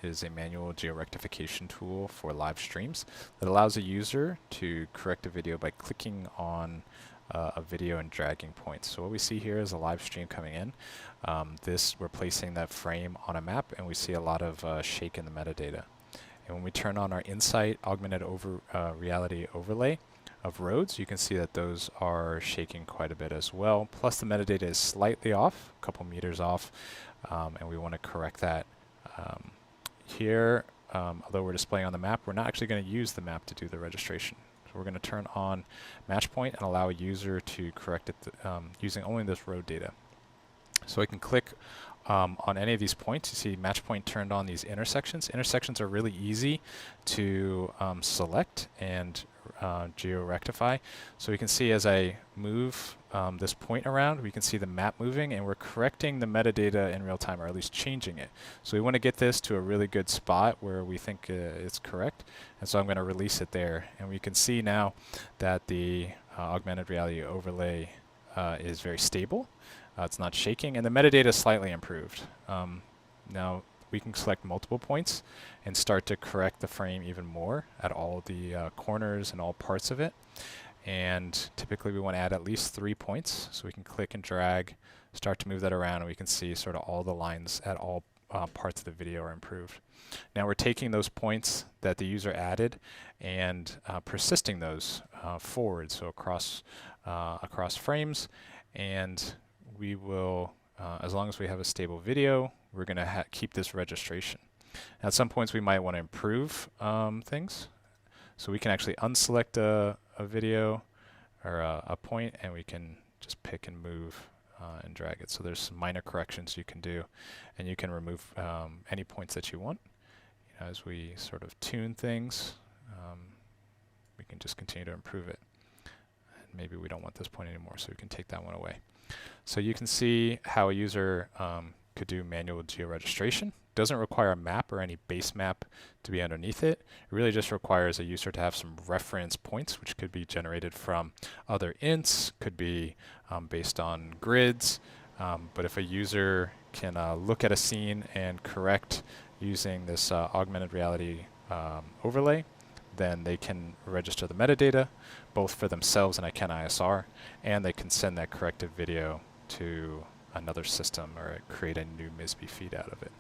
is a manual geo-rectification tool for live streams that allows a user to correct a video by clicking on a video and dragging points. So what we see here is a live stream coming in. We're placing that frame on a map, and we see a lot of shake in the metadata. And when we turn on our Insight augmented reality overlay of roads, you can see that those are shaking quite a bit as well. Plus the metadata is slightly off, a couple meters off, and we want to correct that. Here, although we're displaying on the map, we're not actually going to use the map to do the registration. So we're going to turn on Matchpoint and allow a user to correct it using only this road data. So I can click on any of these points. You see Matchpoint turned on these intersections. Intersections are really easy to select and geo-rectify. So we can see as I move this point around, we can see the map moving, and we're correcting the metadata in real time, or at least changing it. So we want to get this to a really good spot where we think it's correct, and so I'm going to release it there. And we can see now that the augmented reality overlay is very stable. It's not shaking, and the metadata is slightly improved. Now we can select multiple points and start to correct the frame even more at all the corners and all parts of it. And typically we want to add at least 3 points, so we can click and drag, start to move that around, and we can see sort of all the lines at all parts of the video are improved. Now we're taking those points that the user added and persisting those forward, so across frames, and we will, as long as we have a stable video, we're going to keep this registration. Now at some points we might want to improve things. So we can actually unselect a video or a point, and we can just pick and move and drag it. So there's some minor corrections you can do, and you can remove any points that you want. You know, as we sort of tune things, we can just continue to improve it. And maybe we don't want this point anymore, so we can take that one away. So you can see how a user could do manual geo-registration. Doesn't require a map or any base map to be underneath it. It really just requires a user to have some reference points, which could be generated from other ints, could be based on grids. But if a user can look at a scene and correct using this augmented reality overlay, then they can register the metadata, both for themselves in ISR, and they can send that corrected video to another system or create a new MISB feed out of it.